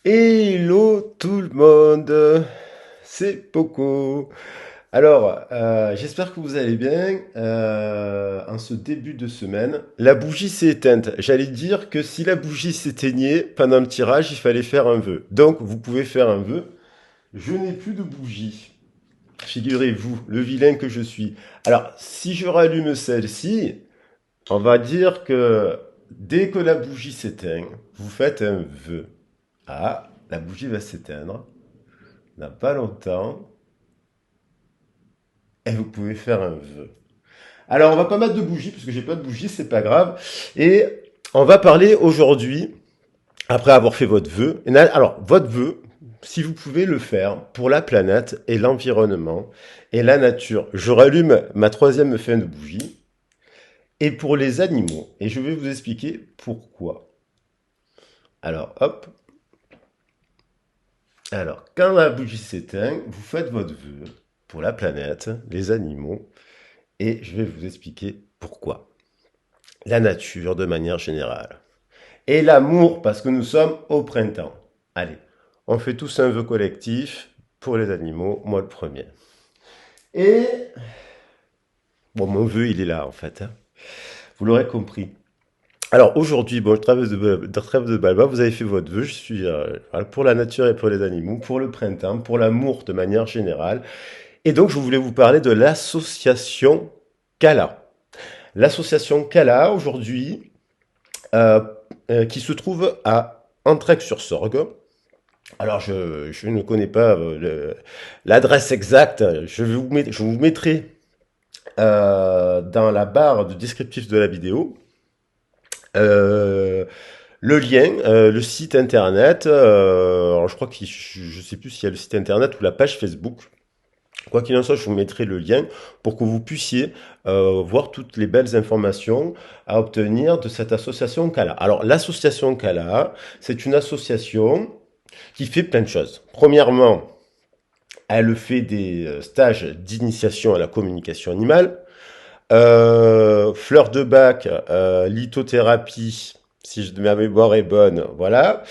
Hello tout le monde, c'est Poco. Alors, j'espère que vous allez bien en ce début de semaine. La bougie s'est éteinte. J'allais dire que si la bougie s'éteignait pendant le tirage, il fallait faire un vœu. Donc, vous pouvez faire un vœu. Je n'ai plus de bougie. Figurez-vous, le vilain que je suis. Alors, si je rallume celle-ci, on va dire que dès que la bougie s'éteint, vous faites un vœu. Ah, la bougie va s'éteindre dans pas longtemps et vous pouvez faire un vœu. Alors, on va pas mettre de bougie parce que j'ai pas de bougie, c'est pas grave. Et on va parler aujourd'hui, après avoir fait votre vœu. Alors, votre vœu, si vous pouvez le faire pour la planète et l'environnement et la nature. Je rallume ma troisième fin de bougie. Et pour les animaux. Et je vais vous expliquer pourquoi. Alors, hop. Alors, quand la bougie s'éteint, vous faites votre vœu pour la planète, les animaux, et je vais vous expliquer pourquoi. La nature de manière générale. Et l'amour, parce que nous sommes au printemps. Allez, on fait tous un vœu collectif pour les animaux, moi le premier. Et, bon, mon vœu, il est là, en fait, hein. Vous l'aurez compris. Alors aujourd'hui, bon, trêve de Balba, vous avez fait votre vœu, je suis voilà, pour la nature et pour les animaux, pour le printemps, pour l'amour de manière générale. Et donc, je voulais vous parler de l'association Kala. L'association Kala, aujourd'hui, euh, qui se trouve à Entraigue-sur-Sorgue. Alors, je ne connais pas l'adresse exacte. Je vous mettrai dans la barre de descriptif de la vidéo euh, le lien, le site internet. Alors, je crois que je sais plus s'il y a le site internet ou la page Facebook. Quoi qu'il en soit, je vous mettrai le lien pour que vous puissiez voir toutes les belles informations à obtenir de cette association Kala. Alors, l'association Kala, c'est une association qui fait plein de choses. Premièrement, elle fait des stages d'initiation à la communication animale, fleurs de bac, lithothérapie, si ma mémoire est bonne, voilà.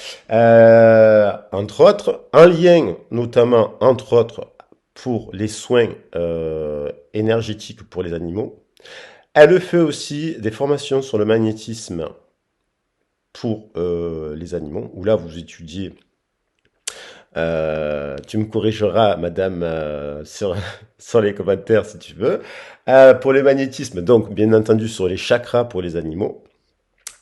Entre autres, un lien notamment, entre autres, pour les soins énergétiques pour les animaux. Elle fait aussi des formations sur le magnétisme pour les animaux, où là vous étudiez, tu me corrigeras madame sur les commentaires si tu veux, pour le magnétisme, donc bien entendu sur les chakras pour les animaux.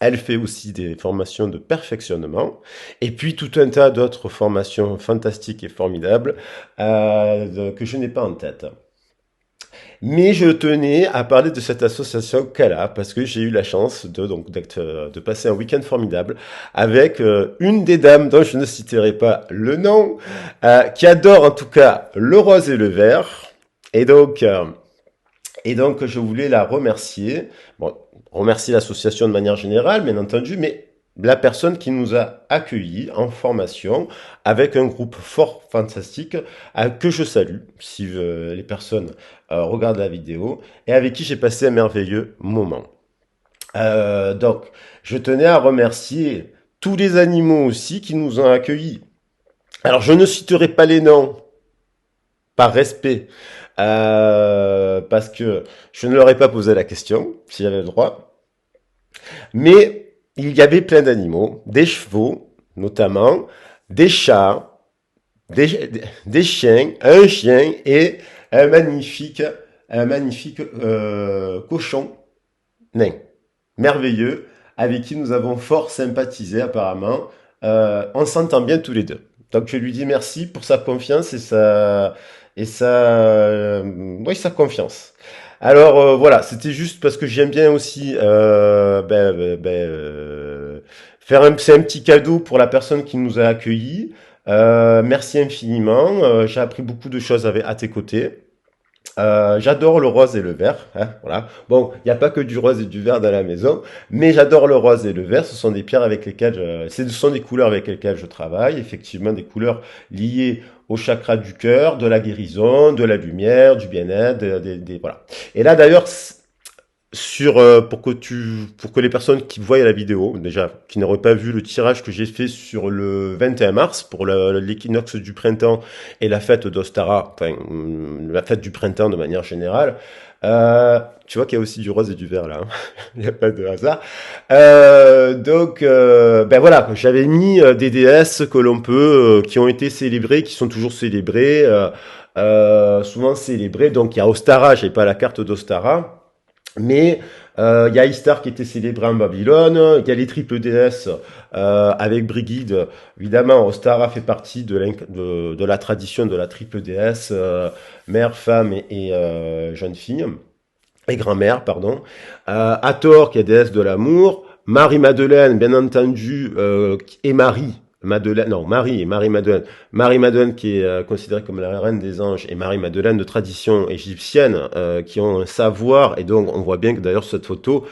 Elle fait aussi des formations de perfectionnement et puis tout un tas d'autres formations fantastiques et formidables que je n'ai pas en tête. Mais je tenais à parler de cette association Kala parce que j'ai eu la chance de passer un week-end formidable avec une des dames dont je ne citerai pas le nom, qui adore en tout cas le rose et le vert. Et donc, euh, et donc, je voulais la remercier. Bon, remercier l'association de manière générale, bien entendu, mais la personne qui nous a accueillis en formation avec un groupe fort fantastique que je salue si les personnes regardent la vidéo et avec qui j'ai passé un merveilleux moment. Donc, je tenais à remercier tous les animaux aussi qui nous ont accueillis. Alors, je ne citerai pas les noms par respect, parce que je ne leur ai pas posé la question, si j'avais le droit. Mais il y avait plein d'animaux, des chevaux notamment, des chats, des chiens, un chien et un magnifique, un magnifique cochon nain, merveilleux, avec qui nous avons fort sympathisé apparemment. On s'entend bien tous les deux. Donc je lui dis merci pour sa confiance oui, sa confiance. Alors voilà, c'était juste parce que j'aime bien aussi c'est un petit cadeau pour la personne qui nous a accueillis. Merci infiniment. J'ai appris beaucoup de choses à tes côtés. J'adore le rose et le vert, hein, voilà. Bon, il n'y a pas que du rose et du vert dans la maison, mais j'adore le rose et le vert. Ce sont des pierres avec lesquelles ce sont des couleurs avec lesquelles je travaille. Effectivement, des couleurs liées au chakra du cœur, de la guérison, de la lumière, du bien-être, voilà. Et là, d'ailleurs, pour que les personnes qui voient la vidéo, déjà, qui n'auraient pas vu le tirage que j'ai fait sur le 21 mars pour l'équinoxe du printemps et la fête d'Ostara, enfin, la fête du printemps de manière générale, tu vois qu'il y a aussi du rose et du vert là, hein. Il n'y a pas de hasard. Ben voilà, j'avais mis des déesses que l'on peut, qui ont été célébrées, qui sont toujours célébrées, souvent célébrées. Donc il y a Ostara, j'ai pas la carte d'Ostara. Mais il y a Istar qui était célébré en Babylone, il y a les triples déesses avec Brigide. Évidemment, Ostara fait partie de la tradition de la triple déesse, mère, femme et jeune fille, et grand-mère, pardon. Hathor qui est déesse de l'amour, Marie-Madeleine, bien entendu, et Marie. Madeleine, non, Marie et Marie-Madeleine. Marie-Madeleine qui est considérée comme la reine des anges et Marie-Madeleine de tradition égyptienne qui ont un savoir et donc on voit bien que d'ailleurs cette photo,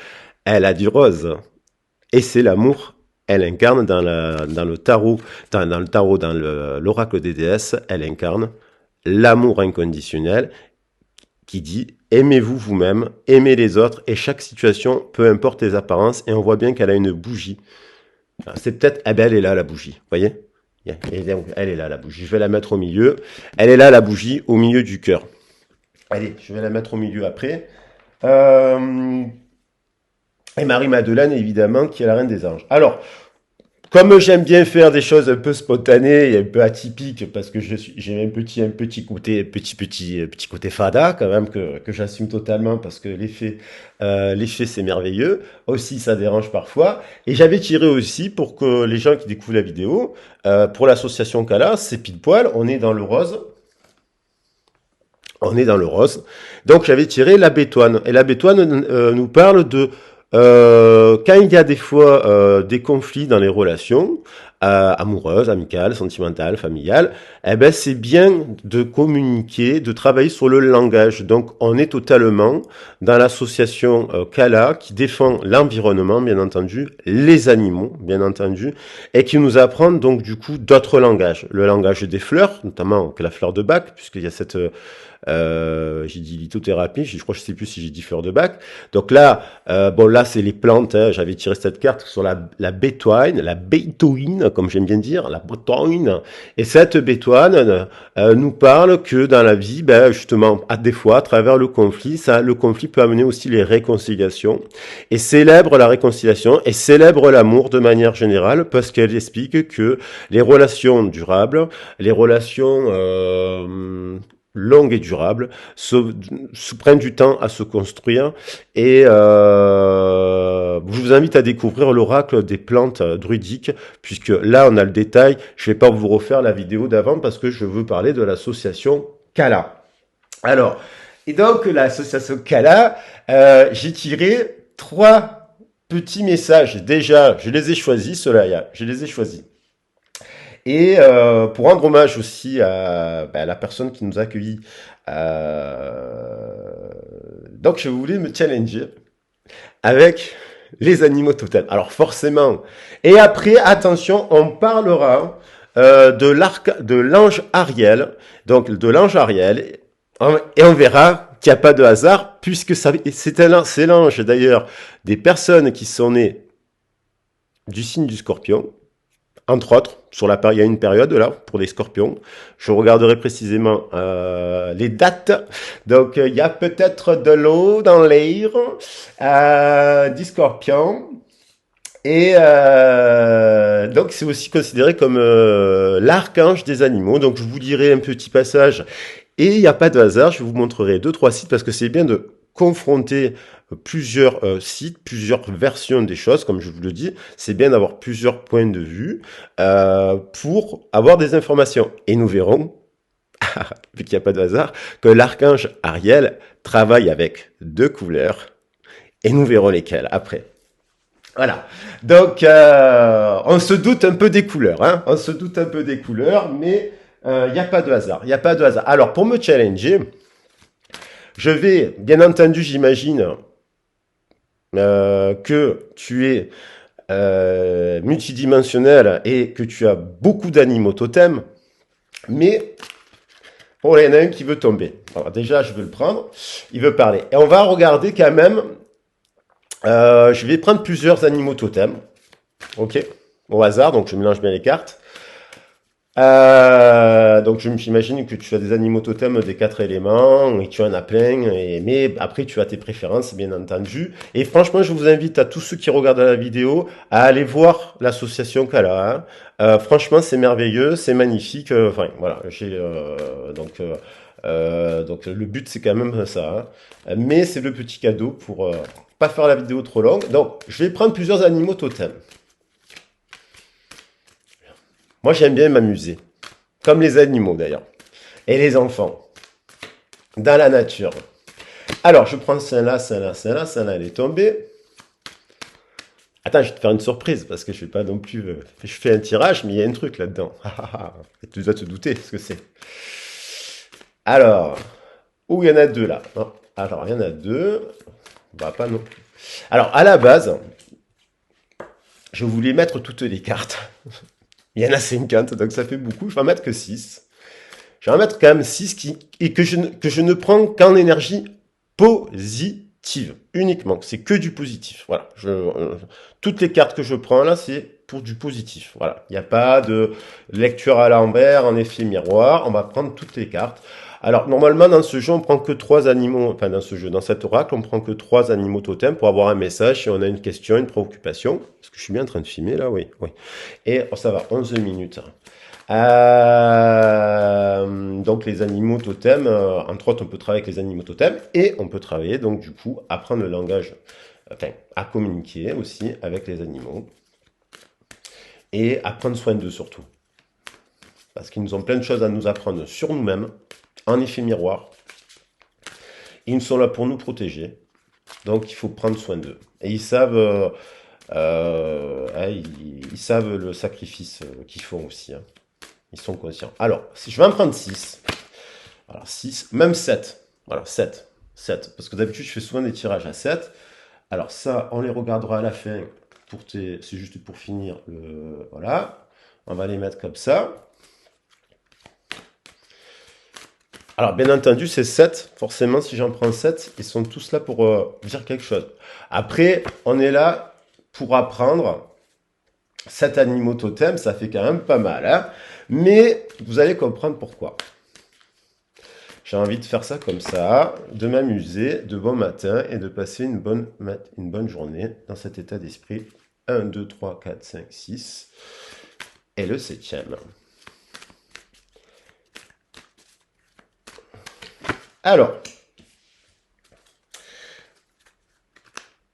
elle a du rose et c'est l'amour. Elle incarne dans le tarot, dans l'oracle des déesses, elle incarne l'amour inconditionnel qui dit aimez-vous vous-même, aimez les autres et chaque situation, peu importe les apparences et on voit bien qu'elle a une bougie. C'est peut-être, eh ben elle est là la bougie, vous voyez? Elle est là la bougie. Je vais la mettre au milieu. Elle est là la bougie au milieu du cœur. Allez, je vais la mettre au milieu après. Euh, et Marie-Madeleine, évidemment, qui est la reine des anges. Alors, comme j'aime bien faire des choses un peu spontanées et un peu atypiques, parce que j'ai un petit côté, petit côté fada quand même que j'assume totalement parce que l'effet c'est merveilleux. Aussi, ça dérange parfois. Et j'avais tiré aussi pour que les gens qui découvrent la vidéo, pour l'association Kala, c'est pile poil, on est dans le rose. On est dans le rose. Donc j'avais tiré la bétoine. Et la bétoine nous parle de quand il y a des fois des conflits dans les relations amoureuses, amicales, sentimentales, familiales, eh ben c'est bien de communiquer, de travailler sur le langage. Donc on est totalement dans l'association Kala qui défend l'environnement, bien entendu, les animaux, bien entendu, et qui nous apprend donc du coup d'autres langages. Le langage des fleurs, notamment la fleur de Bach, puisqu'il y a cette j'ai dit lithothérapie, je crois que je sais plus si j'ai dit fleur de bac. Donc là, bon là c'est les plantes. Hein, j'avais tiré cette carte sur la bétoine, la bétoïne, comme j'aime bien dire, la bétoïne. Et cette bétoine nous parle que dans la vie, ben justement, à des fois, à travers le conflit, le conflit peut amener aussi les réconciliations. Et célèbre la réconciliation et célèbre l'amour de manière générale parce qu'elle explique que les relations durables, les relations longue et durable, se prennent du temps à se construire et je vous invite à découvrir l'oracle des plantes druidiques puisque là on a le détail, je vais pas vous refaire la vidéo d'avant parce que je veux parler de l'association Kala. Alors, et donc l'association Kala, j'ai tiré 3 petits messages, déjà je les ai choisis, ceux-là, je les ai choisis. Et pour rendre hommage aussi à la personne qui nous a accueillis, donc je voulais me challenger avec les animaux totems. Alors forcément, et après, attention, on parlera de l'ange Ariel, donc de l'ange Ariel, et on verra qu'il n'y a pas de hasard, puisque c'est l'ange d'ailleurs des personnes qui sont nées du signe du Scorpion. Entre autres, il y a une période là pour les scorpions. Je regarderai précisément les dates. Donc il y a peut-être de l'eau dans l'air du scorpion. Et donc c'est aussi considéré comme l'archange des animaux. Donc je vous lirai un petit passage. Et il n'y a pas de hasard, je vous montrerai 2-3 sites parce que c'est bien de confronter plusieurs sites, plusieurs versions des choses, comme je vous le dis. C'est bien d'avoir plusieurs points de vue pour avoir des informations. Et nous verrons, vu qu'il n'y a pas de hasard, que l'archange Ariel travaille avec 2 couleurs. Et nous verrons lesquelles après. Voilà. Donc, on se doute un peu des couleurs. Hein, on se doute un peu des couleurs, mais il n'y a pas de hasard. Il n'y a pas de hasard. Alors, pour me challenger, je vais, bien entendu, j'imagine que tu es multidimensionnel et que tu as beaucoup d'animaux totems, mais oh, il y en a un qui veut tomber. Alors déjà, je veux le prendre. Il veut parler. Et on va regarder quand même Je vais prendre plusieurs animaux totems, ok, au hasard, donc je mélange bien les cartes. Donc j'imagine que tu as des animaux totems des quatre éléments et tu en as plein, mais après tu as tes préférences bien entendu. Et franchement, je vous invite à tous ceux qui regardent la vidéo à aller voir l'association qu'elle a, hein. Franchement, c'est merveilleux, c'est magnifique. Enfin voilà, donc le but c'est quand même ça, hein. Mais c'est le petit cadeau pour pas faire la vidéo trop longue. Donc je vais prendre plusieurs animaux totems. Moi j'aime bien m'amuser. Comme les animaux d'ailleurs. Et les enfants. Dans la nature. Alors, je prends celle-là, celle-là, celle-là, celle-là, elle est tombée. Attends, je vais te faire une surprise, parce que je vais pas non plus... je fais un tirage, mais il y a un truc là-dedans. Tu dois te douter ce que c'est. Alors, où il y en a deux là. Non. Alors, il y en a deux. Bah, pas non plus. Alors, à la base, je voulais mettre toutes les cartes. Il y en a 50, donc ça fait beaucoup. Je vais en mettre que 6. Je vais en mettre quand même 6 et que je ne prends qu'en énergie positive. Uniquement. C'est que du positif. Voilà. Toutes les cartes que je prends là, c'est pour du positif. Voilà. Il n'y a pas de lecture à l'envers, en effet miroir. On va prendre toutes les cartes. Alors, normalement, dans ce jeu, on prend que 3 animaux, enfin, dans cet oracle, on prend que 3 animaux totems pour avoir un message si on a une question, une préoccupation. Est-ce que je suis bien en train de filmer là? Oui, oui. Et ça va, 11 minutes. Donc les animaux totems, entre autres, on peut travailler avec les animaux totems et on peut travailler donc du coup apprendre le langage, enfin à communiquer aussi avec les animaux et à prendre soin d'eux surtout, parce qu'ils nous ont plein de choses à nous apprendre sur nous-mêmes, en effet miroir. Ils sont là pour nous protéger, donc il faut prendre soin d'eux et ils savent. Ils savent le sacrifice qu'ils font aussi, hein. Ils sont conscients. Alors, si je vais en prendre 6. Alors, 6, même 7. Voilà, 7. 7. Parce que d'habitude, je fais souvent des tirages à 7. Alors, ça, on les regardera à la fin. C'est juste pour finir. Voilà. On va les mettre comme ça. Alors, bien entendu, c'est 7. Forcément, si j'en prends 7, ils sont tous là pour dire quelque chose. Après, on est là pour apprendre. 7 animaux totems, ça fait quand même pas mal, hein. Mais vous allez comprendre pourquoi. J'ai envie de faire ça comme ça, de m'amuser de bon matin et de passer une bonne journée dans cet état d'esprit. 1, 2, 3, 4, 5, 6. Et le 7e. Alors,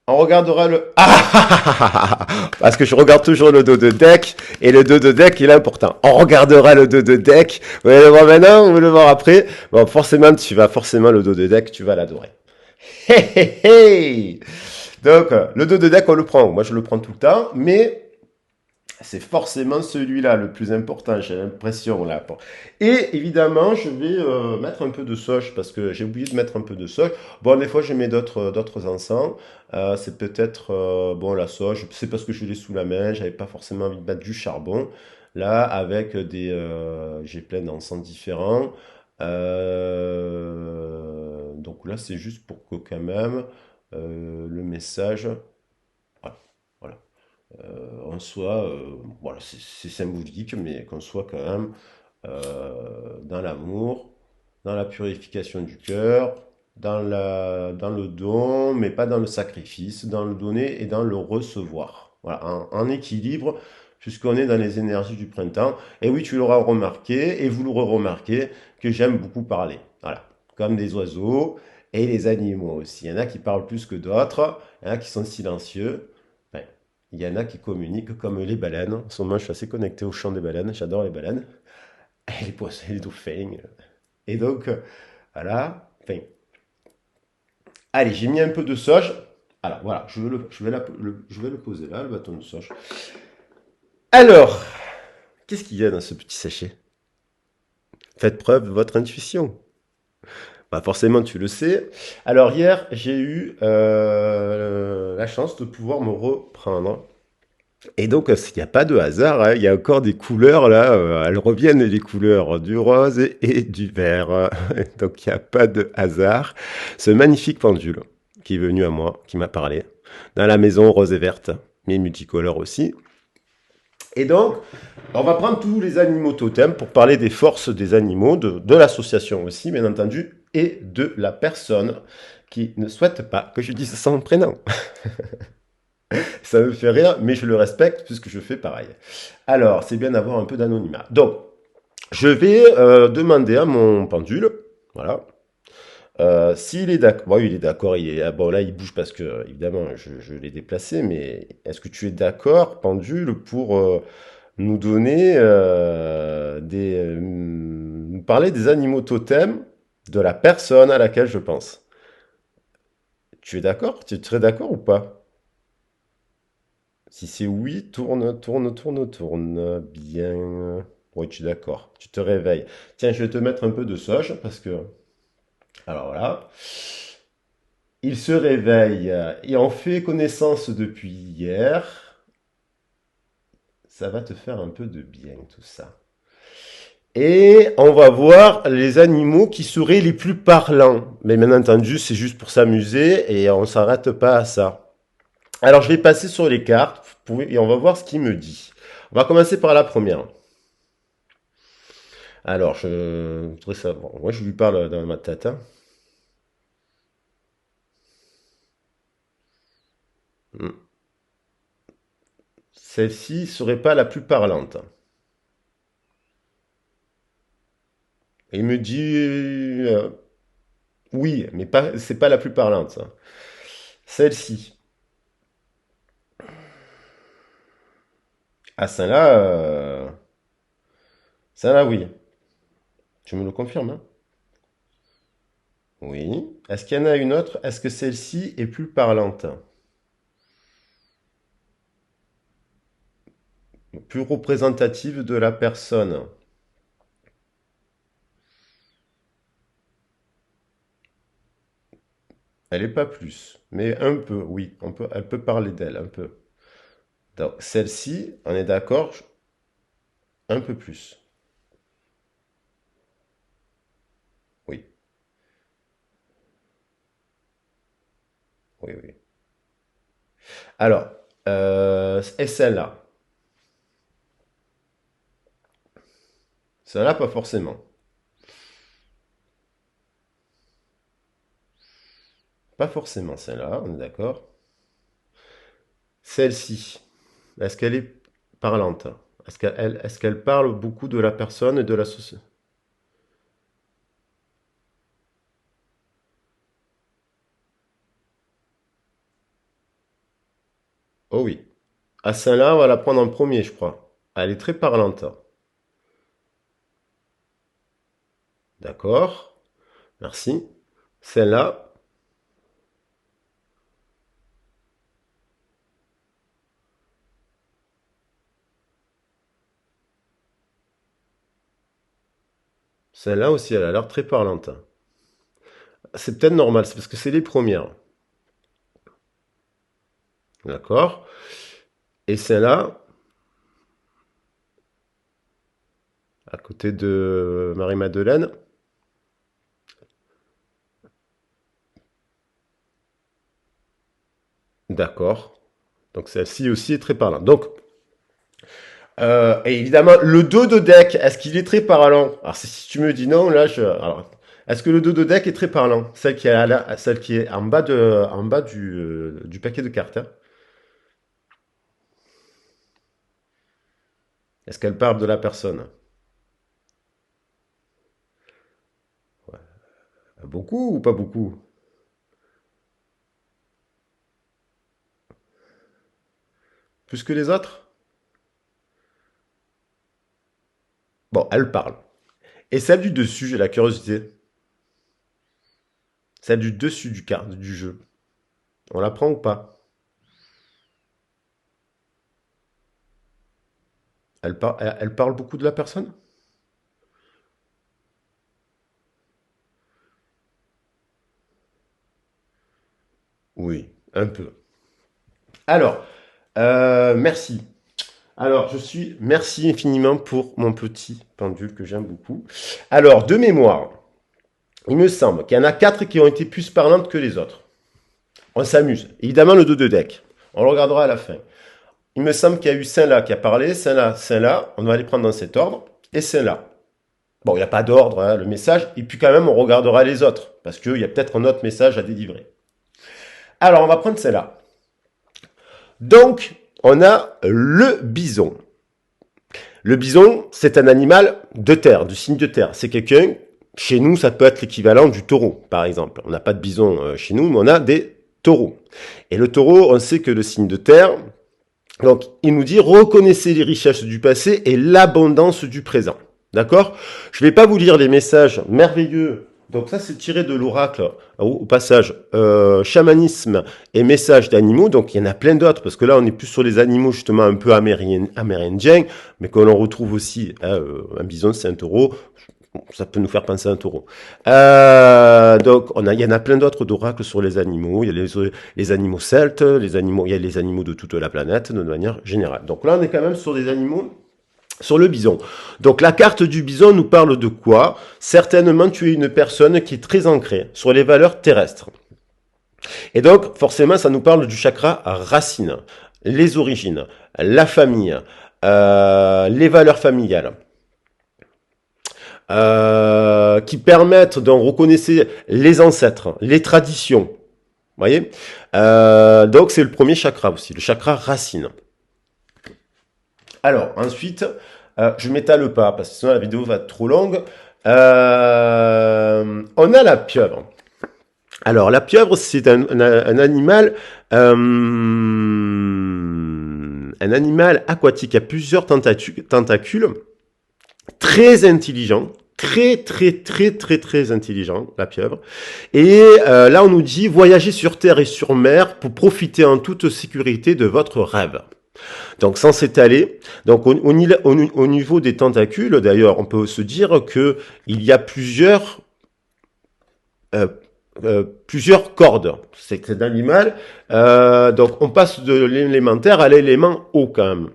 on regardera le... Ah, parce que je regarde toujours le dos de deck, et le dos de deck, il est important. On regardera le dos de deck. Vous allez le voir maintenant, vous allez le voir après. Bon, forcément, le dos de deck, tu vas l'adorer. Hey, hey, hey. Donc, le dos de deck, on le prend. Moi, je le prends tout le temps, mais c'est forcément celui-là le plus important, j'ai l'impression là. Et évidemment, je vais mettre un peu de soja parce que j'ai oublié de mettre un peu de soja. Bon, des fois, je mets d'autres encens. C'est peut-être bon la soja. C'est parce que je l'ai sous la main. J'avais pas forcément envie de mettre du charbon. Là, avec j'ai plein d'encens différents. Donc là, c'est juste pour que quand même le message. Voilà. Voilà. On soit, voilà, c'est symbolique, mais qu'on soit quand même dans l'amour, dans la purification du cœur, dans le don, mais pas dans le sacrifice, dans le donner et dans le recevoir. Voilà, en équilibre, puisqu'on est dans les énergies du printemps. Et oui, tu l'auras remarqué, et vous l'aurez remarqué, que j'aime beaucoup parler. Voilà, comme des oiseaux et les animaux aussi. Il y en a qui parlent plus que d'autres, il y en a qui sont silencieux. Ouais. Il y en a qui communiquent comme les baleines. En ce moment, je suis assez connecté au chant des baleines. J'adore les baleines. Et les poissons, les dauphins. Et donc, voilà. Enfin, allez, j'ai mis un peu de soja. Alors, voilà, je vais le poser là, le bâton de soja. Alors, qu'est-ce qu'il y a dans ce petit sachet? Faites preuve de votre intuition. Bah forcément, tu le sais. Alors, hier, j'ai eu la chance de pouvoir me reprendre. Et donc, il n'y a pas de hasard, hein, il y a encore des couleurs, là, elles reviennent, les couleurs du rose et du vert. Donc, il n'y a pas de hasard. Ce magnifique pendule qui est venu à moi, qui m'a parlé. dans la maison, rose et verte, mais multicolore aussi. Et donc, on va prendre tous les animaux totems pour parler des forces des animaux, de l'association aussi, bien entendu, et de la personne qui ne souhaite pas que je dise son prénom. Ça me fait rire, mais je le respecte puisque je fais pareil. Alors, c'est bien d'avoir un peu d'anonymat. Donc, je vais demander à mon pendule, voilà, s'il est d'accord. Bon, il est d'accord. Bon, là, il bouge parce que, évidemment, je l'ai déplacé, mais est-ce que tu es d'accord, pendule, pour nous donner nous parler des animaux totems de la personne à laquelle je pense? Tu es d'accord? Tu serais d'accord ou pas? Si c'est oui, tourne, tourne, tourne, tourne. Bien. Oui, tu es d'accord. Tu te réveilles. Tiens, je vais te mettre un peu de soja parce que. Alors voilà. Il se réveille et on fait connaissance depuis hier. Ça va te faire un peu de bien tout ça. Et on va voir les animaux qui seraient les plus parlants. Mais bien entendu, c'est juste pour s'amuser et on s'arrête pas à ça. Alors je vais passer sur les cartes et on va voir ce qu'il me dit. On va commencer par la première. Alors, je voudrais savoir. Moi, je lui parle dans ma tête, hein. Hmm. Celle-ci serait pas la plus parlante. Et il me dit oui, mais pas, c'est pas la plus parlante, ça. Celle-ci. Ah, celle-là, celle-là, oui. Tu me le confirmes, hein? Oui. Est-ce qu'il y en a une autre? Est-ce que celle-ci est plus parlante? Plus représentative de la personne? Elle est pas plus, mais un peu, oui. Elle peut parler d'elle, un peu. Donc, celle-ci, on est d'accord, un peu plus. Oui, oui, oui. Alors, et celle-là? Celle-là, pas forcément. Pas forcément celle-là, on est d'accord. Celle-ci, est-ce qu'elle est parlante? Est-ce qu'elle parle beaucoup de la personne et de la société? Oh oui. Ah, celle-là, on va la prendre en premier, je crois. Elle est très parlante. D'accord. Merci. Celle-là, celle-là aussi, elle a l'air très parlante. C'est peut-être normal, c'est parce que c'est les premières. D'accord. Et celle-là, à côté de Marie-Madeleine. D'accord. Donc celle-ci aussi est très parlante. Donc, et évidemment, le dos de deck, est-ce qu'il est très parlant? Alors si tu me dis non, là, alors, est-ce que le dos de deck est très parlant? Celle qui est en bas du paquet de cartes, hein. Est-ce qu'elle parle de la personne? Beaucoup ou pas beaucoup? Plus que les autres? Bon, elle parle. Et celle du dessus, j'ai la curiosité. Celle du dessus du jeu. On la prend ou pas? Elle parle beaucoup de la personne? Oui, un peu. Alors, merci. Alors, merci infiniment pour mon petit pendule que j'aime beaucoup. Alors, de mémoire, il me semble qu'il y en a quatre qui ont été plus parlantes que les autres. On s'amuse. Évidemment, le dos de deck. On le regardera à la fin. Il me semble qu'il y a eu Saint-là qui a parlé, Saint-là, Saint-là. On va les prendre dans cet ordre. Et Saint-là. Bon, il n'y a pas d'ordre, hein, le message. Et puis quand même, on regardera les autres. Parce qu'il y a peut-être un autre message à délivrer. Alors, on va prendre Saint-là. Donc, on a le bison. Le bison, c'est un animal de terre, du signe de terre. C'est quelqu'un, chez nous, ça peut être l'équivalent du taureau, par exemple. On n'a pas de bison chez nous, mais on a des taureaux. Et le taureau, on sait que le signe de terre, donc il nous dit, reconnaissez les richesses du passé et l'abondance du présent. D'accord? Je ne vais pas vous lire les messages merveilleux. Donc ça, c'est tiré de l'oracle, au passage, chamanisme et messages d'animaux. Donc il y en a plein d'autres, parce que là, on est plus sur les animaux justement un peu amérindiens, mais que l'on retrouve aussi, un bison, c'est un taureau. Ça peut nous faire penser à un taureau. Donc il y en a plein d'autres d'oracles sur les animaux. Il y a les animaux celtes, il y a les animaux de toute la planète, de manière générale. Donc là, on est quand même sur des animaux. Sur le bison. Donc la carte du bison nous parle de quoi? Certainement tu es une personne qui est très ancrée sur les valeurs terrestres. Et donc forcément ça nous parle du chakra racine, les origines, la famille, les valeurs familiales. Qui permettent de reconnaître les ancêtres, les traditions. Vous voyez? Donc c'est le premier chakra aussi, le chakra racine. Alors, ensuite, je m'étale pas, parce que sinon la vidéo va être trop longue. On a la pieuvre. Alors, la pieuvre, c'est un animal aquatique à plusieurs tentacules, très intelligent, très intelligent, la pieuvre. Et là, on nous dit, voyagez sur terre et sur mer pour profiter en toute sécurité de votre rêve. Donc sans s'étaler, donc au niveau des tentacules, d'ailleurs, on peut se dire que il y a plusieurs cordes. C'est un animal. Donc on passe de l'élémentaire à l'élément eau quand même.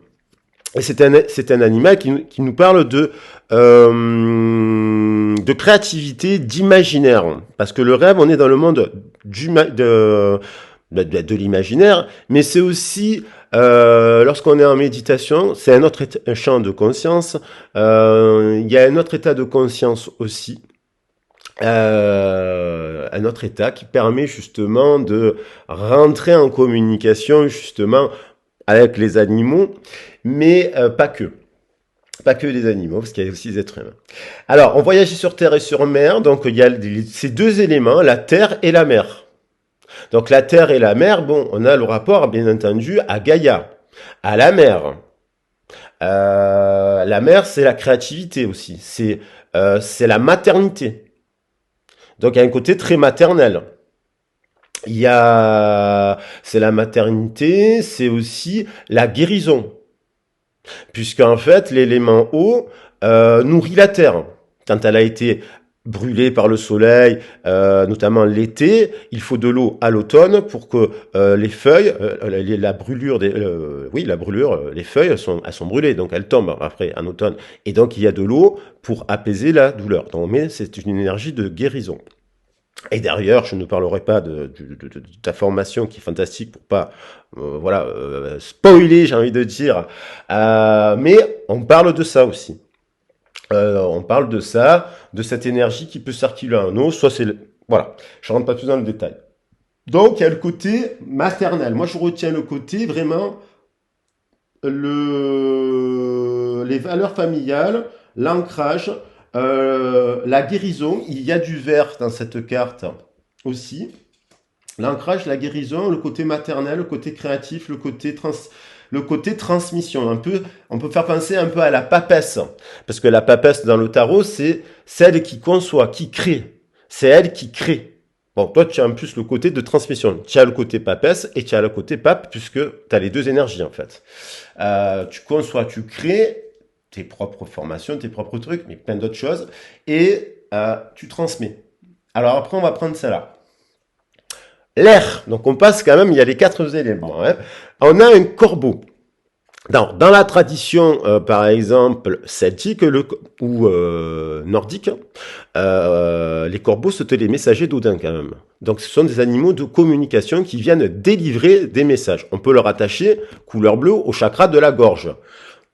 Et c'est un animal qui nous parle de créativité, d'imaginaire, parce que le rêve, on est dans le monde de l'imaginaire, mais c'est aussi lorsqu'on est en méditation, c'est un autre un champ de conscience. Il y a un autre état de conscience aussi, un autre état qui permet justement de rentrer en communication justement avec les animaux, mais pas que. Pas que les animaux, parce qu'il y a aussi les êtres humains. Alors, on voyage sur terre et sur mer, donc il y a ces deux éléments, la terre et la mer. Donc la terre et la mer, bon, on a le rapport, bien entendu, à Gaïa, à la mer. La mer, c'est la créativité aussi, c'est la maternité. Donc il y a un côté très maternel. C'est la maternité, c'est aussi la guérison. Puisqu'en fait, l'élément eau nourrit la terre. Quand elle a été brûlée par le soleil, notamment l'été, il faut de l'eau à l'automne pour que les feuilles, la brûlure, les feuilles elles sont brûlées, donc elles tombent après en automne. Et donc il y a de l'eau pour apaiser la douleur. Donc mais c'est une énergie de guérison. Et derrière, je ne parlerai pas de ta formation qui est fantastique pour pas, spoiler, j'ai envie de dire. Mais on parle de ça aussi. On parle de ça, de cette énergie qui peut circuler en eau. Soit c'est, voilà, je rentre pas plus dans le détail. Donc il y a le côté maternel. Moi, je retiens le côté vraiment les valeurs familiales, l'ancrage. La guérison, il y a du vert dans cette carte aussi. L'ancrage, la guérison, le côté maternel, le côté créatif, le côté transmission. On peut faire penser un peu à la papesse. Parce que la papesse dans le tarot, c'est celle qui conçoit, qui crée. C'est elle qui crée. Bon, toi, tu as en plus le côté de transmission. Tu as le côté papesse et tu as le côté pape, puisque tu as les deux énergies, en fait. Tu conçois, tu crées tes propres formations, tes propres trucs, mais plein d'autres choses, et tu transmets. Alors après, on va prendre celle-là. L'air, donc on passe quand même, il y a les 4 éléments. Hein. On a un corbeau. Dans la tradition, par exemple, celtique ou nordique, les corbeaux c'était les messagers d'Odin quand même. Donc ce sont des animaux de communication qui viennent délivrer des messages. On peut leur attacher couleur bleue au chakra de la gorge.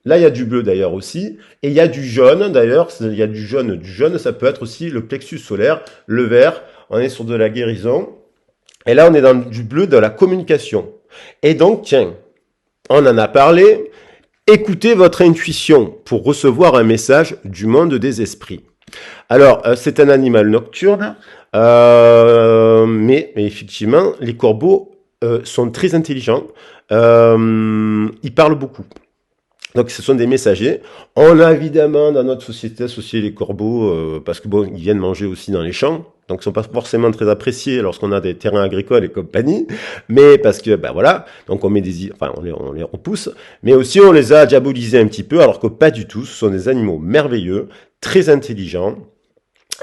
Là, il y a du bleu d'ailleurs aussi, et il y a du jaune d'ailleurs. Il y a du jaune. Du jaune, ça peut être aussi le plexus solaire, le vert. On est sur de la guérison. Et là, on est dans du bleu de la communication. Et donc, tiens, on en a parlé. Écoutez votre intuition pour recevoir un message du monde des esprits. Alors, c'est un animal nocturne, mais effectivement, les corbeaux sont très intelligents. Ils parlent beaucoup. Donc, ce sont des messagers. On a évidemment dans notre société associé les corbeaux parce que bon, ils viennent manger aussi dans les champs. Donc, ils sont pas forcément très appréciés lorsqu'on a des terrains agricoles et compagnie. Mais parce que, ben voilà, donc on met enfin, on les repousse. Mais aussi, on les a diabolisés un petit peu, alors que pas du tout. Ce sont des animaux merveilleux, très intelligents.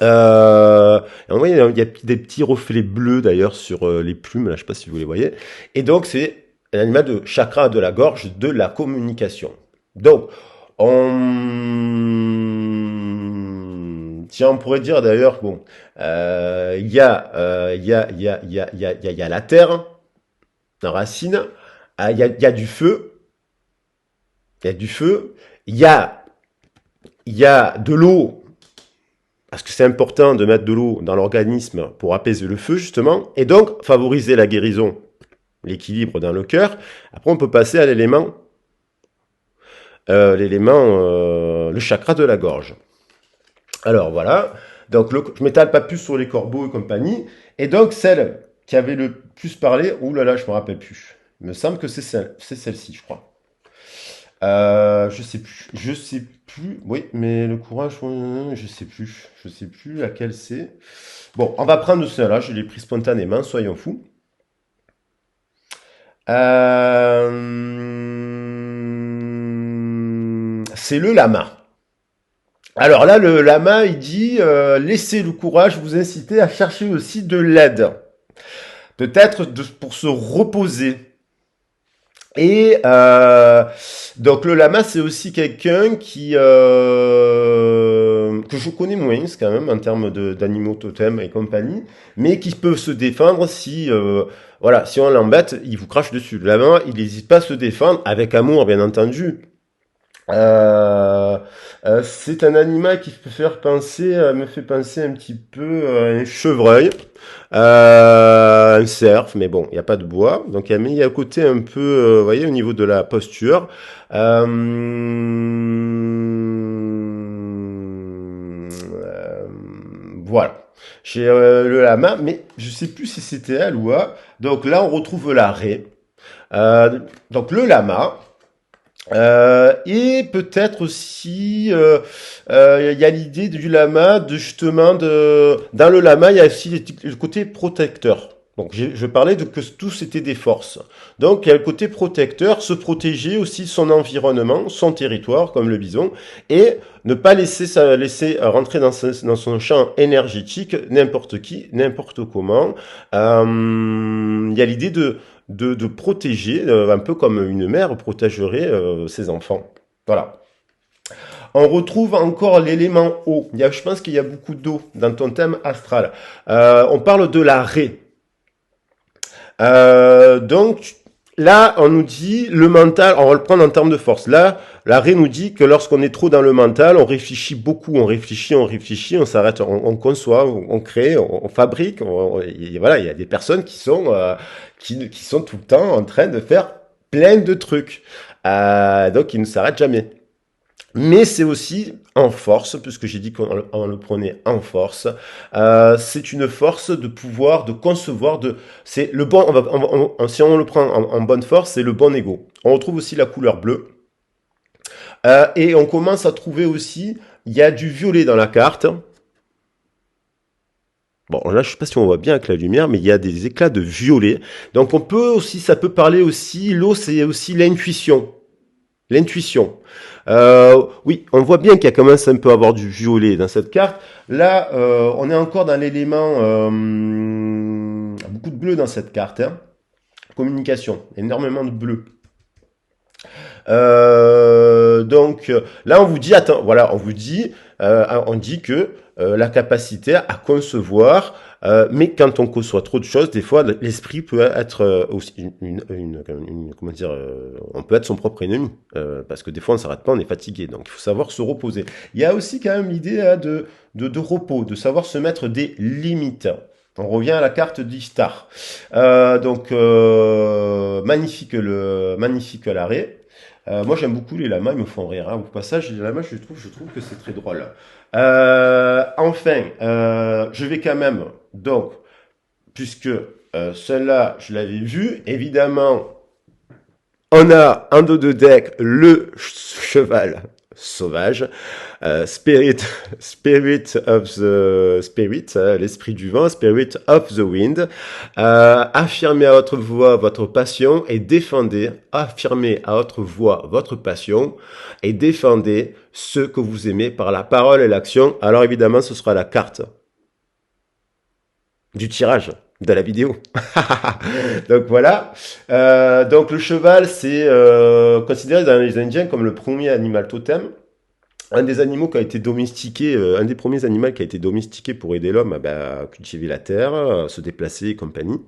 On voit, il y a des petits reflets bleus d'ailleurs sur les plumes. Là, je sais pas si vous les voyez. Et donc, c'est un animal de chakra de la gorge, de la communication. Donc, tiens, on pourrait dire d'ailleurs, bon, il y a la terre, la racine, il y a du feu, il y a du feu, il y a de l'eau, parce que c'est important de mettre de l'eau dans l'organisme pour apaiser le feu, justement, et donc favoriser la guérison, l'équilibre dans le cœur. Après, on peut passer à le chakra de la gorge. Alors voilà, donc je m'étale pas plus sur les corbeaux et compagnie. Et donc celle qui avait le plus parlé, ouh là là, je me rappelle plus. Il me semble que c'est celle-ci, je crois. Je sais plus. Oui, mais le courage, je sais plus laquelle c'est. Bon, on va prendre celle-là. Je l'ai pris spontanément, soyons fous. C'est le lama. Alors là, le lama, il dit laissez le courage vous inciter à chercher aussi de l'aide. Peut-être pour se reposer. Et donc le lama, c'est aussi quelqu'un qui que je connais moins quand même en termes d'animaux totems et compagnie, mais qui peut se défendre si voilà, si on l'embête, il vous crache dessus. Le lama, il n'hésite pas à se défendre avec amour, bien entendu. Euh, c'est un animal qui me fait penser un petit peu à un chevreuil, un cerf, mais bon, il n'y a pas de bois, donc il y a un côté un peu, vous voyez, au niveau de la posture. Euh, euh, voilà. Chez le lama, mais je sais plus si c'était elle ou A. Donc là, on retrouve la raie. Donc le lama. Et peut-être aussi, il y a l'idée du lama, de justement, dans le lama, il y a aussi le côté protecteur. Donc, je parlais de que tous étaient des forces. Donc, il y a le côté protecteur, se protéger aussi son environnement, son territoire, comme le bison, et ne pas laisser rentrer dans son champ énergétique n'importe qui, n'importe comment. Il y a l'idée de protéger, un peu comme une mère protégerait ses enfants. Voilà. On retrouve encore l'élément eau. Je pense qu'il y a beaucoup d'eau dans ton thème astral. On parle de la raie. Donc là, on nous dit le mental, on va le prendre en termes de force. Là, la raie nous dit que lorsqu'on est trop dans le mental, on réfléchit beaucoup, on réfléchit, on s'arrête, on conçoit, on crée, on fabrique. Et voilà, il y a des personnes qui sont tout le temps en train de faire plein de trucs. Donc ils ne s'arrêtent jamais. Mais c'est aussi en force, puisque j'ai dit qu'on le prenait en force. C'est une force de pouvoir, de concevoir, c'est le bon. Si on le prend en bonne force, c'est le bon ego. On retrouve aussi la couleur bleue. Et on commence à trouver aussi, il y a du violet dans la carte. Bon, là, je sais pas si on voit bien avec la lumière, mais il y a des éclats de violet. Donc, ça peut parler aussi, l'eau, c'est aussi l'intuition. L'intuition. Oui, on voit bien qu'il y a commence un peu à avoir du violet dans cette carte. Là, on est encore dans l'élément beaucoup de bleu dans cette carte. Hein. Communication, énormément de bleu. Là, on vous dit, attends, voilà, on dit que la capacité à concevoir, mais quand on conçoit trop de choses, des fois, l'esprit peut être aussi comment dire, on peut être son propre ennemi, parce que des fois, on s'arrête pas, on est fatigué, donc il faut savoir se reposer. Il y a aussi quand même l'idée hein, de repos, de savoir se mettre des limites. On revient à la carte d'Ishtar. Magnifique l'arrêt. Moi, j'aime beaucoup les lamas, ils me font rire. Hein. Au passage, les lamas, je trouve que c'est très drôle. Je vais quand même, donc, puisque celle-là, je l'avais vu, évidemment, on a en dos de deck le cheval sauvage, Spirit, Spirit of the Spirit, l'esprit du vent, Spirit of the Wind. Affirmez à haute voix votre passion et défendez, affirmez à haute voix votre passion et défendez ce que vous aimez par la parole et l'action. Alors évidemment, ce sera la carte du tirage de la vidéo. Donc voilà. Donc le cheval, c'est considéré dans les Indiens comme le premier animal totem. Un des animaux qui a été domestiqué, un des premiers animaux qui a été domestiqué pour aider l'homme à cultiver la terre, à se déplacer et compagnie.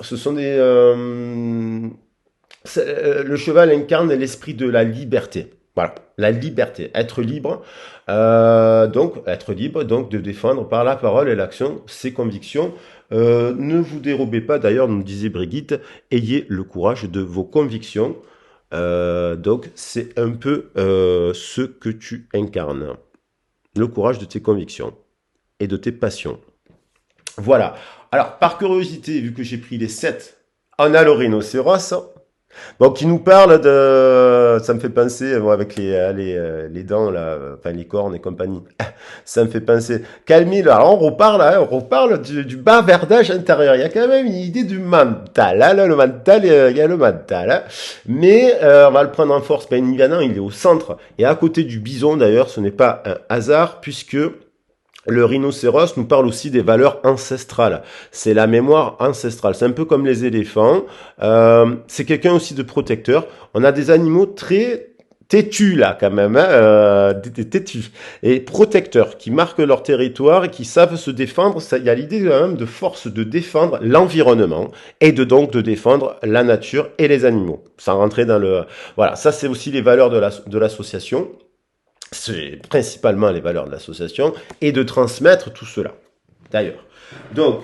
Ce sont des... le cheval incarne l'esprit de la liberté. Voilà, la liberté, être libre, être libre, donc de défendre par la parole et l'action ses convictions. Ne vous dérobez pas, d'ailleurs, nous disait Brigitte, ayez le courage de vos convictions. Donc c'est un peu ce que tu incarnes, le courage de tes convictions et de tes passions. Voilà. Alors par curiosité, vu que j'ai pris les 7, on a le rhinocéros. Bon, qui nous parle de, ça me fait penser, bon, avec les dents là, enfin les cornes et compagnie. Ça me fait penser. Camille, alors on reparle du bavardage intérieur. Il y a quand même une idée du mental. Hein, là, le mental, il y a le mental. Hein. Mais on va le prendre en force. Ben, Nivana, il est au centre et à côté du bison. D'ailleurs, ce n'est pas un hasard puisque le rhinocéros nous parle aussi des valeurs ancestrales. C'est la mémoire ancestrale. C'est un peu comme les éléphants. C'est quelqu'un aussi de protecteur. On a des animaux très têtus là quand même, hein, têtus et protecteurs qui marquent leur territoire et qui savent se défendre. Il y a l'idée quand même de force de défendre l'environnement et de défendre la nature et les animaux. Sans rentrer dans le voilà. Ça c'est aussi les valeurs de l'association. C'est principalement les valeurs de l'association, et de transmettre tout cela, d'ailleurs. Donc,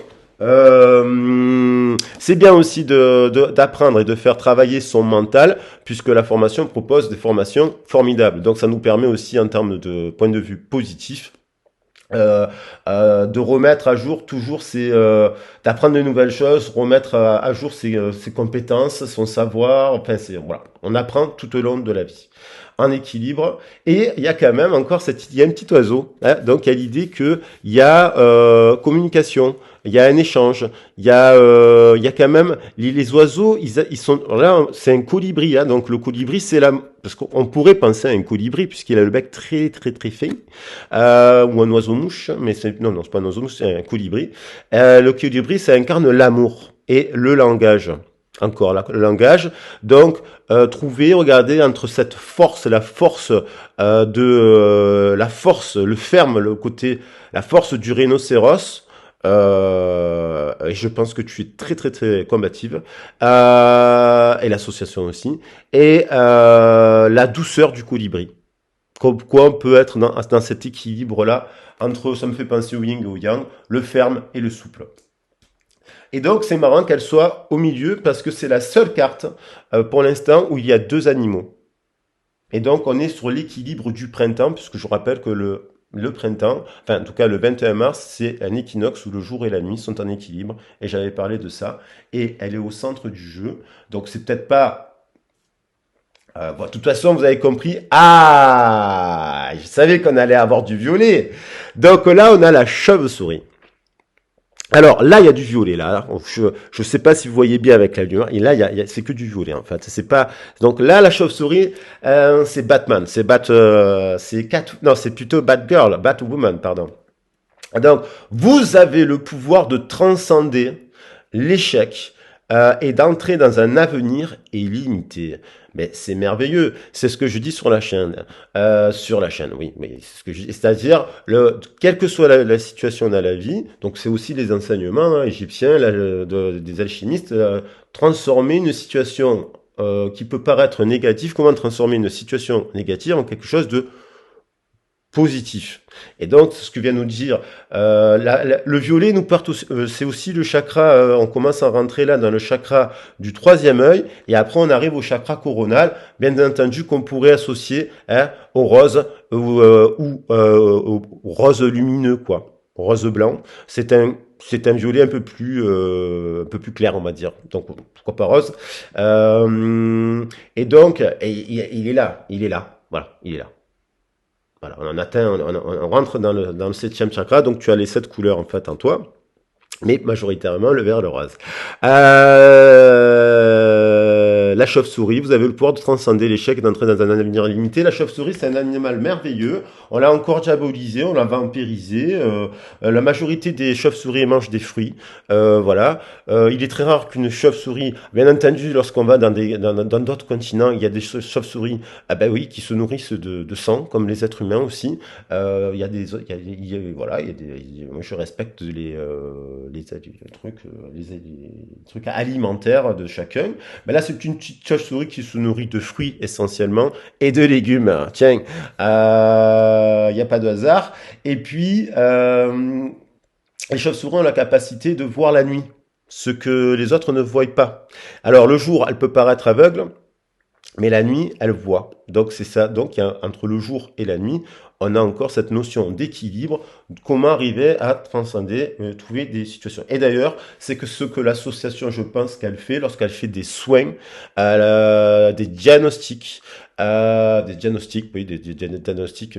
c'est bien aussi d'apprendre et de faire travailler son mental, puisque la formation propose des formations formidables. Donc, ça nous permet aussi, en termes de point de vue positif, de remettre à jour toujours d'apprendre de nouvelles choses, remettre à jour ses compétences, son savoir, enfin, voilà. On apprend tout au long de la vie en équilibre, et il y a quand même encore il y a un petit oiseau, hein, donc il y a l'idée que il y a communication, il y a un échange, il y a quand même les oiseaux, ils sont là, c'est un colibri, hein, donc le colibri c'est parce qu'on pourrait penser à un colibri puisqu'il a le bec très très très fin, ou un oiseau mouche, mais non c'est pas un oiseau mouche, c'est un colibri. Le colibri ça incarne l'amour et le langage. Encore le langage. Donc, regarder entre cette force, la force la force, le ferme, le côté, la force du rhinocéros. Et je pense que tu es très très très combative. Et l'association aussi. Et la douceur du colibri. Quoi on peut être dans cet équilibre-là entre, ça me fait penser au yin et au yang, le ferme et le souple. Et donc, c'est marrant qu'elle soit au milieu parce que c'est la seule carte pour l'instant où il y a deux animaux. Et donc, on est sur l'équilibre du printemps, puisque je vous rappelle que le printemps, enfin, en tout cas, le 21 mars, c'est un équinoxe où le jour et la nuit sont en équilibre. Et j'avais parlé de ça. Et elle est au centre du jeu. Donc, c'est peut-être pas... bon, de toute façon, vous avez compris. Ah, je savais qu'on allait avoir du violet. Donc là, on a la chauve-souris. Alors là, il y a du violet là. Je sais pas si vous voyez bien avec la lumière. Et là, c'est que du violet en fait. C'est pas. Donc là, la chauve-souris, c'est Batman, non, c'est plutôt Batgirl, Batwoman, pardon. Donc vous avez le pouvoir de transcender l'échec, et d'entrer dans un avenir illimité. Mais c'est merveilleux. C'est ce que je dis sur la chaîne. Sur la chaîne, oui. Mais c'est ce que je dis. C'est-à-dire, quelle que soit la situation dans la vie, donc c'est aussi les enseignements égyptiens des alchimistes, transformer une situation qui peut paraître négative, comment transformer une situation négative en quelque chose de positif. Et donc, ce que vient nous dire, le violet nous porte, c'est aussi le chakra, on commence à rentrer là dans le chakra du troisième œil, et après on arrive au chakra coronal, bien entendu qu'on pourrait associer au rose au rose lumineux, quoi, au rose blanc. C'est un violet un peu plus clair, on va dire. Donc, pourquoi pas rose. Et donc, il est là, il est là. Voilà, il est là. Voilà, on rentre dans le septième chakra, donc tu as les 7 couleurs en fait en toi, mais majoritairement le vert et le rose. La chauve-souris, vous avez le pouvoir de transcender l'échec et d'entrer dans un avenir limité. La chauve-souris, c'est un animal merveilleux. On l'a encore diabolisé, on l'a vampirisé. La majorité des chauves-souris mangent des fruits. Voilà. Il est très rare qu'une chauve-souris, bien entendu, lorsqu'on va dans d'autres continents, il y a des chauves-souris, ah ben oui, qui se nourrissent de sang, comme les êtres humains aussi. Il y a des, voilà, moi je respecte les trucs alimentaires de chacun. Mais là, c'est une petite chauve-souris qui se nourrit de fruits essentiellement et de légumes. Tiens, il n'y a pas de hasard. Et puis, les chauves-souris ont la capacité de voir la nuit, ce que les autres ne voient pas. Alors, le jour, elle peut paraître aveugle, mais la nuit, elle voit. Donc c'est ça. Donc entre le jour et la nuit, on a encore cette notion d'équilibre, comment arriver à transcender, trouver des situations. Et d'ailleurs, c'est que ce que l'association, je pense qu'elle fait lorsqu'elle fait des soins, des diagnostics, oui, des diagnostics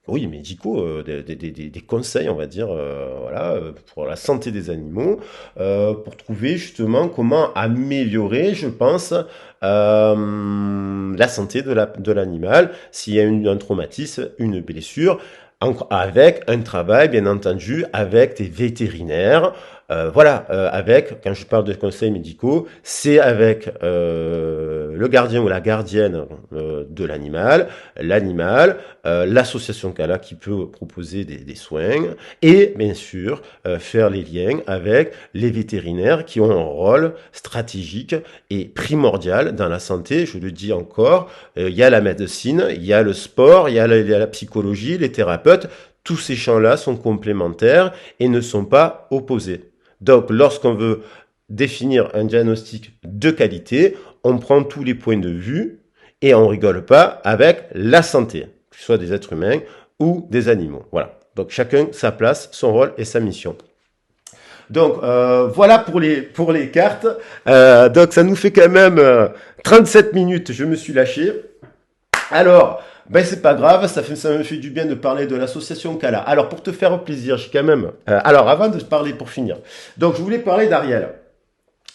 oui, médicaux, des conseils, on va dire, voilà, pour la santé des animaux, pour trouver justement comment améliorer, je pense, la santé de l'animal, s'il y a un traumatisme, une blessure, avec un travail, bien entendu, avec des vétérinaires. Voilà, quand je parle de conseils médicaux, c'est avec le gardien ou la gardienne de l'animal, l'association Kala qui peut proposer des soins, et bien sûr, faire les liens avec les vétérinaires qui ont un rôle stratégique et primordial dans la santé. Je le dis encore, il y a la médecine, il y a le sport, il y a la psychologie, les thérapeutes. Tous ces champs-là sont complémentaires et ne sont pas opposés. Donc, lorsqu'on veut définir un diagnostic de qualité, on prend tous les points de vue et on rigole pas avec la santé, que ce soit des êtres humains ou des animaux. Voilà. Donc, chacun sa place, son rôle et sa mission. Donc voilà pour les cartes. Donc ça nous fait quand même 37 minutes. Je me suis lâché. Alors, ben c'est pas grave, ça me fait du bien de parler de l'association Kala. Alors pour te faire plaisir, j'ai quand même. Alors avant de parler pour finir, donc je voulais parler d'Ariel.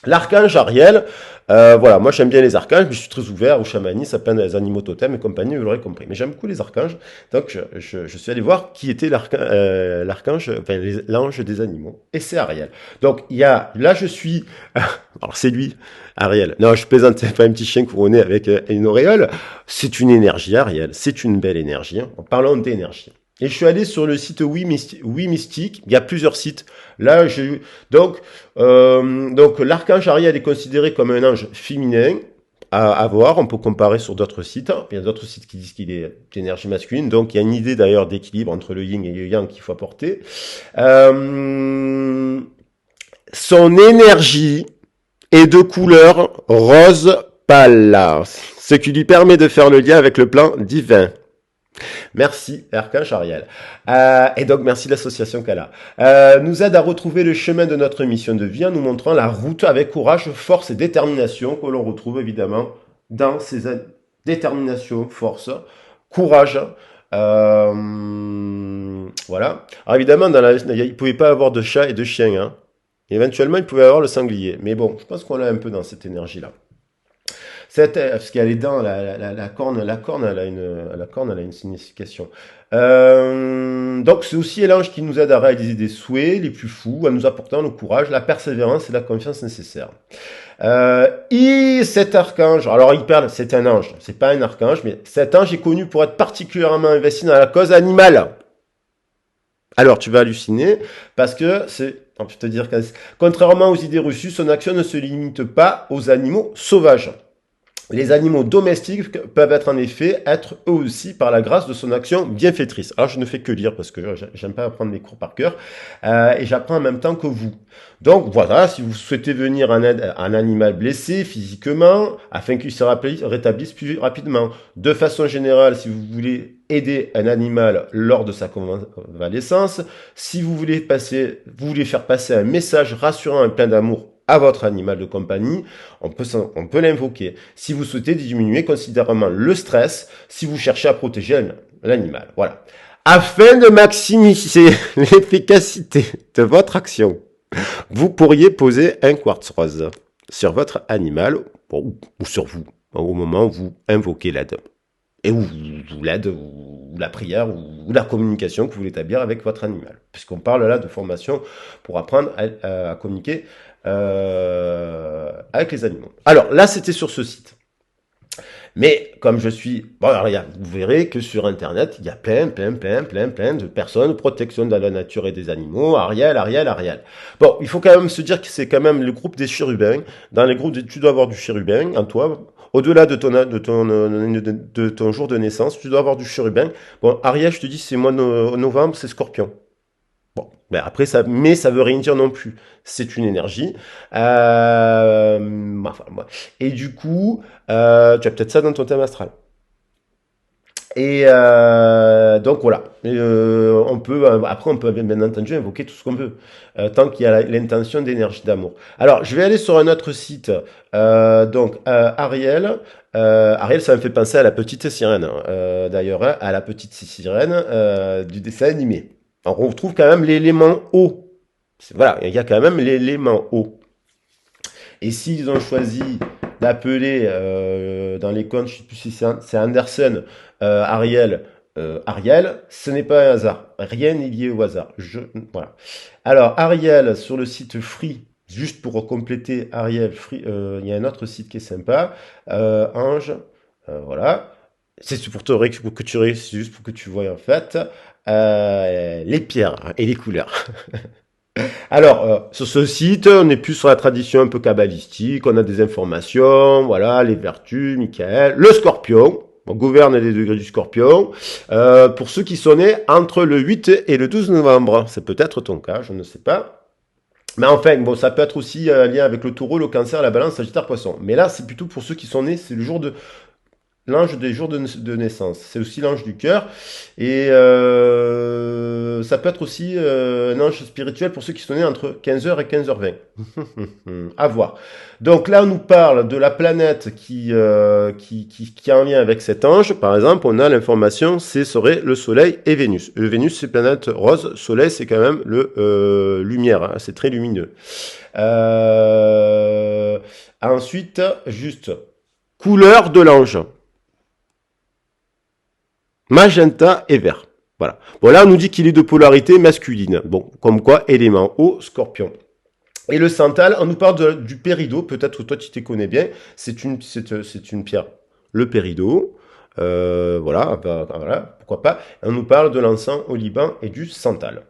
L'archange Ariel, voilà, moi j'aime bien les archanges, mais je suis très ouvert au chamanisme, à plein des animaux totems et compagnie, vous l'aurez compris. Mais j'aime beaucoup les archanges, donc je suis allé voir qui était l'archange, enfin l'ange des animaux, et c'est Ariel. Donc là je suis, alors c'est lui, Ariel. Non, je plaisante, c'est pas un petit chien couronné avec une auréole, c'est une énergie Ariel, c'est une belle énergie, hein. En parlant d'énergie. Et je suis allé sur le site Oui Mystique. Il y a plusieurs sites. Là, donc l'archange Ariel est considéré comme un ange féminin à voir. On peut comparer sur d'autres sites. Il y a d'autres sites qui disent qu'il est d'énergie masculine. Donc il y a une idée d'ailleurs d'équilibre entre le yin et le yang qu'il faut apporter. Son énergie est de couleur rose pâle, ce qui lui permet de faire le lien avec le plan divin. Merci, Archange Ariel. Et donc, merci l'association Kala. Nous aide à retrouver le chemin de notre mission de vie en nous montrant la route avec courage, force et détermination que l'on retrouve évidemment dans ces détermination, force, courage. Voilà. Alors évidemment, il ne pouvait pas avoir de chat et de chien. Hein. Éventuellement, il pouvait avoir le sanglier. Mais bon, je pense qu'on l'a un peu dans cette énergie-là. Parce qu'il y a les dents, la corne, elle a une signification. Donc c'est aussi l'ange qui nous aide à réaliser des souhaits les plus fous, en nous apportant le courage, la persévérance et la confiance nécessaires. Et cet archange, alors il parle, c'est un ange, c'est pas un archange, mais cet ange est connu pour être particulièrement investi dans la cause animale. Alors tu vas halluciner, parce que on peut te dire que contrairement aux idées reçues, son action ne se limite pas aux animaux sauvages. Les animaux domestiques peuvent être en effet être eux aussi par la grâce de son action bienfaitrice. Alors je ne fais que lire parce que j'aime pas apprendre mes cours par cœur et j'apprends en même temps que vous. Donc voilà, si vous souhaitez venir en aide à un animal blessé physiquement afin qu'il se rétablisse plus rapidement. De façon générale, si vous voulez aider un animal lors de sa convalescence, si vous voulez faire passer un message rassurant et plein d'amour à votre animal de compagnie, on peut l'invoquer. Si vous souhaitez diminuer considérablement le stress, si vous cherchez à protéger l'animal. Voilà. Afin de maximiser l'efficacité de votre action, vous pourriez poser un quartz rose sur votre animal ou sur vous au moment où vous invoquez l'aide. Et ou l'aide, ou la prière, ou la communication que vous voulez établir avec votre animal. Puisqu'on parle là de formation pour apprendre à communiquer avec les animaux. Alors là, c'était sur ce site. Mais comme je suis... Bon, alors, vous verrez que sur Internet, il y a plein de personnes, protection de la nature et des animaux, Ariel. Bon, il faut quand même se dire que c'est quand même le groupe des chérubins. Dans les groupes, tu dois avoir du chérubin en toi. Au-delà de ton jour de naissance, tu dois avoir du chérubin. Bon, Ariel, je te dis, c'est mois de novembre, c'est Scorpion. Bon, ben après mais ça veut rien dire non plus. C'est une énergie. Enfin, et du coup, tu as peut-être ça dans ton thème astral. Et donc voilà. Après on peut bien entendu invoquer tout ce qu'on veut, tant qu'il y a l'intention d'énergie d'amour. Alors je vais aller sur un autre site. Ariel. Ariel, ça me fait penser à la petite sirène. D'ailleurs, hein, à la petite sirène du dessin animé. On retrouve quand même l'élément eau. Voilà, il y a quand même l'élément eau. Et s'ils ont choisi d'appeler dans les contes, je ne sais plus si c'est Andersen, Ariel, Ariel, ce n'est pas un hasard. Rien n'est lié au hasard. Voilà. Alors, Ariel, sur le site Free, juste pour compléter Ariel, Free, il y a un autre site qui est sympa. Ange, voilà. C'est pour que tu réussisses, juste pour que tu vois en fait les pierres et les couleurs. Alors, sur ce site, on est plus sur la tradition un peu kabbalistique, on a des informations, voilà, les vertus, Michael, le scorpion, on gouverne les degrés du scorpion, pour ceux qui sont nés entre le 8 et le 12 novembre. C'est peut-être ton cas, je ne sais pas. Mais enfin, bon, ça peut être aussi un lien avec le taureau, le cancer, la balance, sagittaire, poisson. Mais là, c'est plutôt pour ceux qui sont nés, c'est le jour de l'ange des jours de naissance. C'est aussi l'ange du cœur. Et ça peut être aussi un ange spirituel pour ceux qui sont nés entre 15h et 15h20. À voir. Donc là, on nous parle de la planète qui est en lien avec cet ange. Par exemple, on a l'information, ce serait le Soleil et Vénus. Vénus, c'est planète rose. Soleil, c'est quand même le lumière. Hein, c'est très lumineux. Ensuite, juste couleur de l'ange. Magenta et vert. Voilà. Bon, là, on nous dit qu'il est de polarité masculine. Bon, comme quoi, élément eau, scorpion. Et le santal, on nous parle du péridot. Peut-être que toi, tu t'y connais bien. C'est une pierre. Le péridot. Voilà, voilà, pourquoi pas. On nous parle de l'encens au Liban et du santal.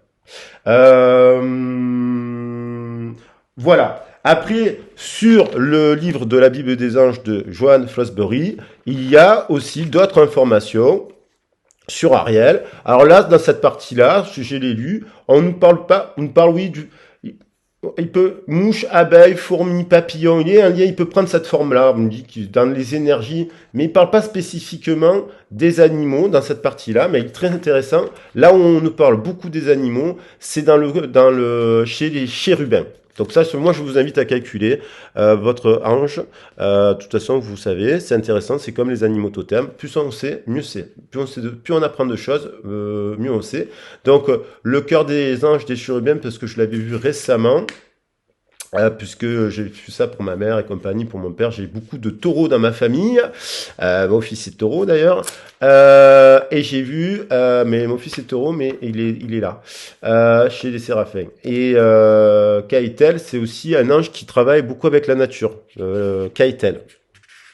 Voilà. Après, sur le livre de la Bible des anges de Johann Fosbury, il y a aussi d'autres informations sur Ariel. Alors là, dans cette partie-là, je l'ai lu, on ne parle pas, on parle oui il peut mouche, abeille, fourmi, papillon, il y a un lien, il peut prendre cette forme-là. On me dit que dans les énergies, mais il parle pas spécifiquement des animaux dans cette partie-là, mais il est très intéressant. Là où on nous parle beaucoup des animaux, c'est chez les chérubins. Donc ça, moi, je vous invite à calculer votre ange. De toute façon, vous savez, c'est intéressant. C'est comme les animaux totems. Plus on sait, mieux c'est. Plus on apprend de choses, mieux on sait. Donc, le cœur des anges des chérubins, parce que je l'avais vu récemment. puisque j'ai vu ça pour ma mère et compagnie, pour mon père. J'ai beaucoup de taureaux dans ma famille. Mon fils est taureau d'ailleurs. Et j'ai vu, mais mon fils est taureau, mais il est là, chez les séraphins. Et Kaitel, c'est aussi un ange qui travaille beaucoup avec la nature. Kaitel.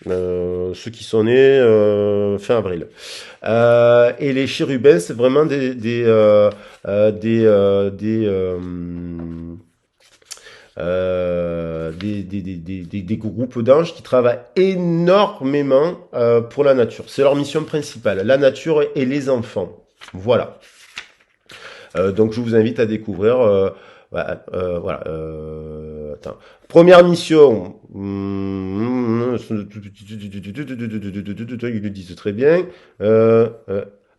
Ceux qui sont nés fin avril. Et les chérubins, c'est vraiment des groupes d'anges qui travaillent énormément pour la nature. C'est leur mission principale, la nature et les enfants. Voilà. Donc je vous invite à découvrir. Voilà. Attends. Première mission. Ils le disent très bien.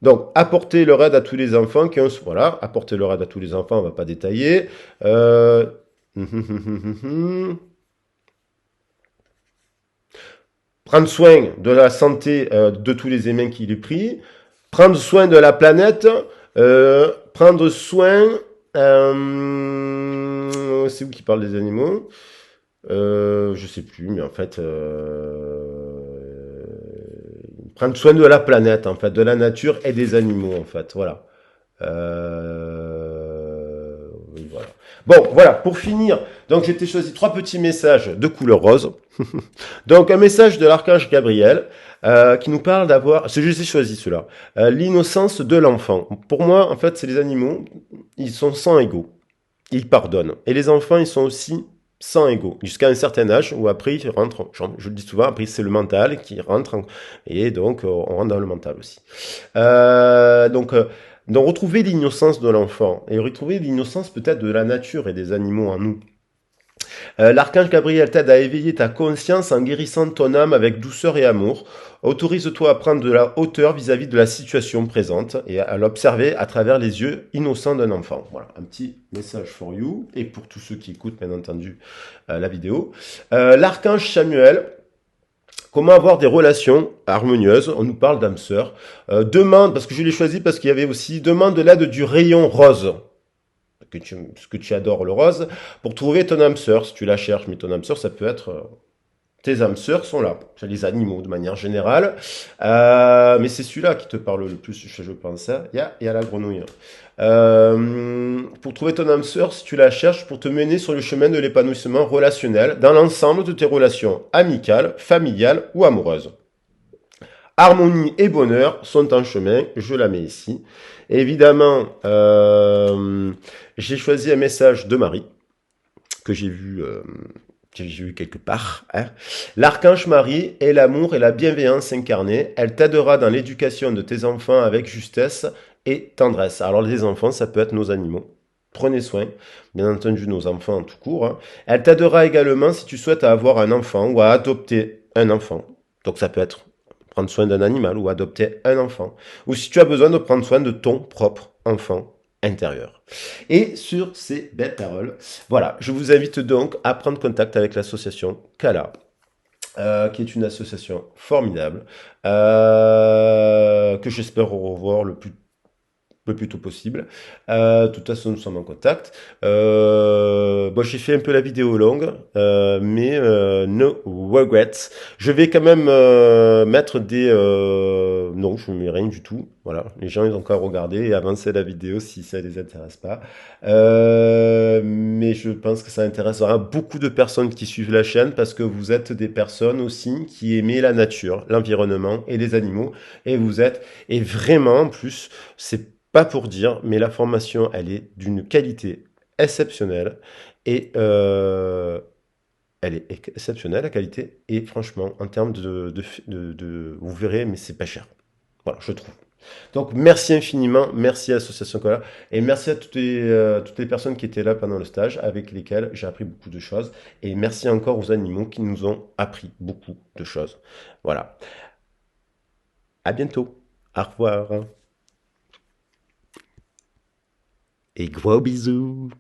Donc, apporter leur aide à tous les enfants qui ont... Voilà, apporter leur aide à tous les enfants, on va pas détailler. Euh, Prendre soin de la santé de tous les humains qui les prient. Prendre soin de la planète. Prendre soin... c'est où qui parle des animaux? Je sais plus, mais en fait, prendre soin de la planète, en fait, de la nature et des animaux, en fait, voilà. Oui, voilà. Bon, voilà, pour finir, donc j'ai choisi trois petits messages de couleur rose. Donc un message de l'archange Gabriel qui nous parle d'avoir, je les ai choisis ceux-là, l'innocence de l'enfant. Pour moi, en fait, c'est les animaux, ils sont sans ego, ils pardonnent. Et les enfants, ils sont aussi sans ego, jusqu'à un certain âge où après ils rentrent, je le dis souvent, après c'est le mental qui rentre, et donc on rentre dans le mental aussi. Donc retrouver l'innocence de l'enfant et retrouver l'innocence peut-être de la nature et des animaux en nous. L'archange Gabriel t'aide à éveiller ta conscience en guérissant ton âme avec douceur et amour. Autorise-toi à prendre de la hauteur vis-à-vis de la situation présente et à l'observer à travers les yeux innocents d'un enfant. Voilà, un petit message for you et pour tous ceux qui écoutent bien entendu la vidéo. L'archange Samuel, comment avoir des relations harmonieuses? On nous parle d'âme sœur. Demande, parce que je l'ai choisi parce qu'il y avait aussi, demande de l'aide du rayon rose. Ce que tu adores le rose, pour trouver ton âme sœur, si tu la cherches, mais ton âme sœur, ça peut être tes âmes sœurs sont là. C'est les animaux de manière générale. Mais c'est celui-là qui te parle le plus, je pense. Il y a la grenouille. Pour trouver ton âme sœur, si tu la cherches, pour te mener sur le chemin de l'épanouissement relationnel dans l'ensemble de tes relations amicales, familiales ou amoureuses. Harmonie et bonheur sont en chemin, je la mets ici. Évidemment, j'ai choisi un message de Marie que j'ai vu quelque part. Hein. L'archange Marie est l'amour et la bienveillance incarnée. Elle t'aidera dans l'éducation de tes enfants avec justesse et tendresse. Alors les enfants, ça peut être nos animaux. Prenez soin, bien entendu, nos enfants en tout court. Hein. Elle t'aidera également si tu souhaites avoir un enfant ou à adopter un enfant. Donc ça peut être prendre soin d'un animal ou adopter un enfant. Ou si tu as besoin de prendre soin de ton propre enfant intérieur. Et sur ces belles paroles, voilà, je vous invite donc à prendre contact avec l'association Kala, qui est une association formidable, que j'espère revoir le plus tôt possible. De toute façon, nous sommes en contact. Bon, j'ai fait un peu la vidéo longue, mais no regrets. Je vais quand même mettre des... non, je ne mets rien du tout. Voilà, les gens ils ont qu'à regarder et avancer la vidéo si ça les intéresse pas. Mais je pense que ça intéressera beaucoup de personnes qui suivent la chaîne parce que vous êtes des personnes aussi qui aimez la nature, l'environnement et les animaux. Et vraiment en plus, c'est pas pour dire, mais la formation, elle est d'une qualité exceptionnelle. Et elle est exceptionnelle, la qualité. Et franchement, en termes vous verrez, mais c'est pas cher. Voilà, je trouve. Donc, merci infiniment. Merci à l'Association Cola. Et merci à toutes les personnes qui étaient là pendant le stage, avec lesquelles j'ai appris beaucoup de choses. Et merci encore aux animaux qui nous ont appris beaucoup de choses. Voilà. À bientôt. Au revoir. Et gros bisous.